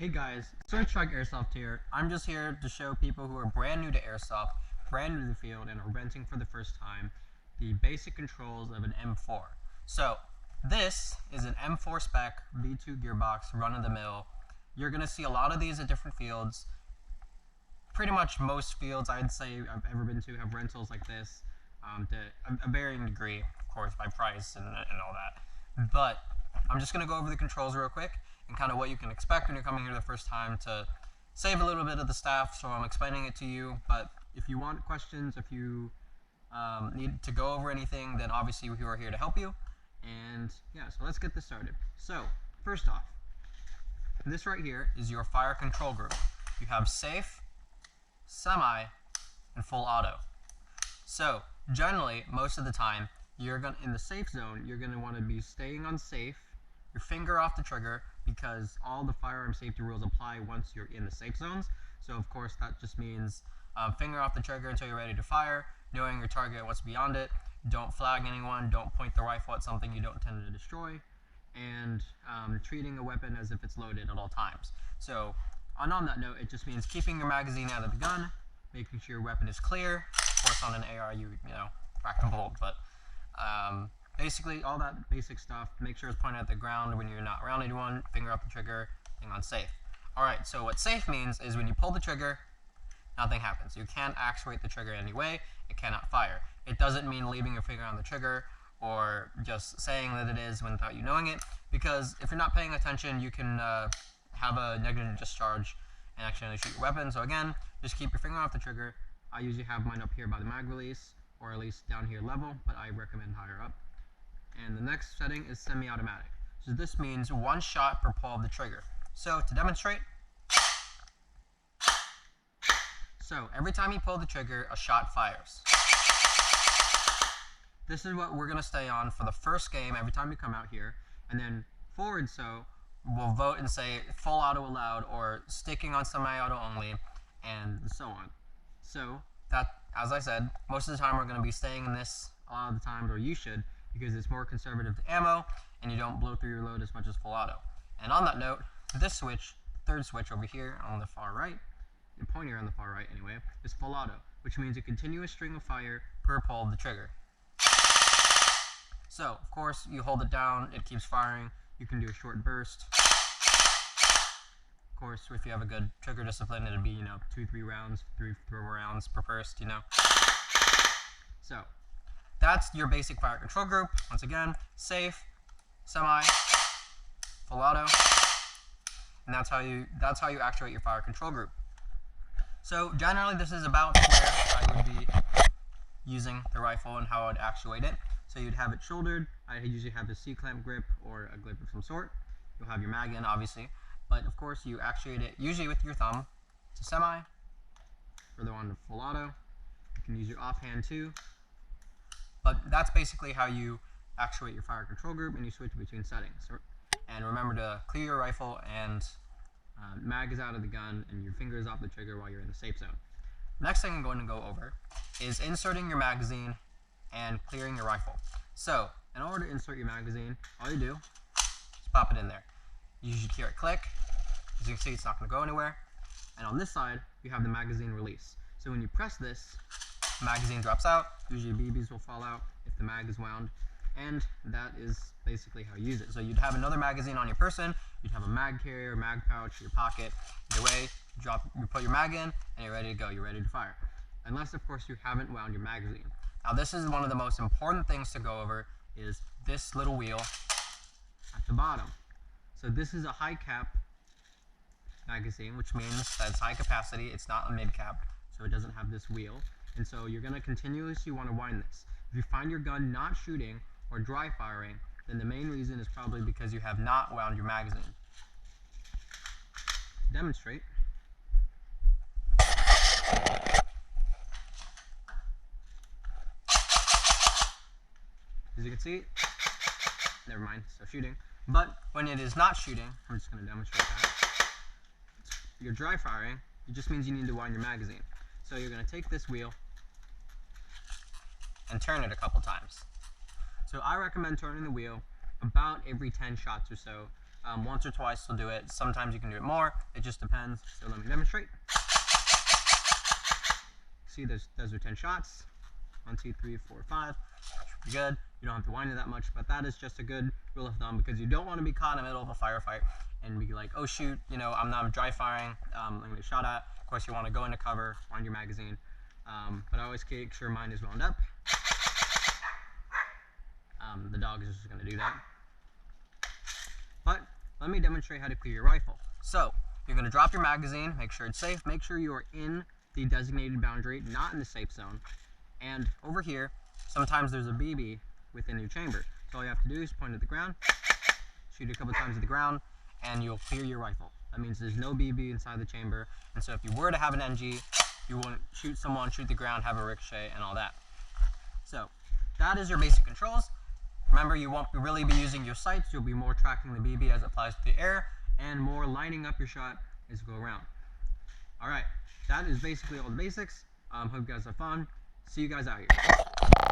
Hey guys, Search Strike Airsoft here. I'm just here to show people who are brand new to Airsoft, brand new to the field, and are renting for the first time, the basic controls of an M4. So, this is an M4 spec V2 gearbox, run-of-the-mill. You're going to see a lot of these at different fields. Pretty much most fields I'd say I've ever been to have rentals like this, to a varying degree, of course, by price and all that. But I'm just going to go over the controls real quick and kind of what you can expect when you're coming here the first time to save a little bit of the staff, so I'm explaining it to you. But if you want questions, if you need to go over anything, then obviously we are here to help you. And yeah, so let's get this started. So first off, this right here is your fire control group. You have safe, semi, and full auto. So generally, most of the time, in the safe zone, you're gonna want to be staying on safe, your finger off the trigger, because all the firearm safety rules apply once you're in the safe zones. So of course that just means finger off the trigger until you're ready to fire, knowing your target and what's beyond it, don't flag anyone, don't point the rifle at something you don't intend to destroy, and treating a weapon as if it's loaded at all times. So on that note, it just means keeping your magazine out of the gun, making sure your weapon is clear. Of course on an AR you crack and bolt, but basically all that basic stuff. Make sure it's pointed at the ground when you're not around anyone, finger off the trigger, thing on safe. Alright, so what safe means is when you pull the trigger, nothing happens. You can't actuate the trigger in any way, it cannot fire. It doesn't mean leaving your finger on the trigger or just saying that it is without you knowing it, because if you're not paying attention, you can have a negative discharge and accidentally shoot your weapon. So again, just keep your finger off the trigger. I usually have mine up here by the mag release, or at least down here level, but I recommend higher up. And the next setting is semi-automatic. So this means one shot per pull of the trigger. So to demonstrate, so every time you pull the trigger, a shot fires. This is what we're going to stay on for the first game every time you come out here, and then forward so we'll vote and say full auto allowed or sticking on semi-auto only, and so on. So that, as I said, most of the time we're going to be staying in this a lot of the times, or you should, because it's more conservative to ammo and you don't blow through your load as much as full auto. And on that note, this switch, third switch over here on the far right, the pointer on the far right anyway, is full auto, which means a continuous string of fire per pull of the trigger. So, of course, you hold it down, it keeps firing. You can do a short burst. Of course, if you have a good trigger discipline, it'd be, 2-3 rounds, 3 rounds per burst, So, that's your basic fire control group. Once again, safe, semi, full auto, and that's how you actuate your fire control group. So generally, this is about where I would be using the rifle and how I'd actuate it. So you'd have it shouldered. I usually have a C-clamp grip or a grip of some sort. You'll have your mag in, obviously, but of course you actuate it usually with your thumb to semi, further on to full auto. You can use your offhand too. But that's basically how you actuate your fire control group, and you switch between settings. And remember to clear your rifle, and mag is out of the gun, and your finger is off the trigger while you're in the safe zone. Next thing I'm going to go over is inserting your magazine and clearing your rifle. So, in order to insert your magazine, all you do is pop it in there. You should hear it click. As you can see, it's not going to go anywhere. And on this side, you have the magazine release. So when you press this, the magazine drops out. Usually BBs will fall out if the mag is wound, and that is basically how you use it. So you'd have another magazine on your person, you'd have a mag carrier, mag pouch, your pocket. Either way, you put your mag in, and you're ready to go. You're ready to fire. Unless, of course, you haven't wound your magazine. Now, this is one of the most important things to go over, is this little wheel at the bottom. So this is a high cap magazine, which means that it's high capacity. It's not a mid cap, so it doesn't have this wheel. And so you're going to continuously want to wind this. If you find your gun not shooting or dry firing, then the main reason is probably because you have not wound your magazine. To demonstrate, as you can see, never mind, still shooting. But when it is not shooting, I'm just going to demonstrate that. You're dry firing, it just means you need to wind your magazine. So you're going to take this wheel and turn it a couple times. So I recommend turning the wheel about every 10 shots or so, Once or twice will do it. Sometimes you can do it more. It just depends. So let me demonstrate. See, those are 10 shots. 1, 2, 3, 4, 5. Should be good. You don't have to wind it that much, but that is just a good rule of thumb because you don't want to be caught in the middle of a firefight and be like, oh shoot, you know, I'm dry firing, I'm gonna get shot at. Of course, you want to go into cover, wind your magazine, but I always make sure mine is wound up. The dog is just gonna do that. But let me demonstrate how to clear your rifle. So you're gonna drop your magazine, make sure it's safe, make sure you are in the designated boundary, not in the safe zone. And over here, sometimes there's a BB within your chamber. So all you have to do is point at the ground, shoot a couple times at the ground, and you'll clear your rifle. That means there's no BB inside the chamber. And so if you were to have an NG, you wouldn't shoot someone, shoot the ground, have a ricochet, and all that. So that is your basic controls. Remember, you won't really be using your sights. You'll be more tracking the BB as it flies through the air and more lining up your shot as you go around. All right, that is basically all the basics. Hope you guys have fun. See you guys out here.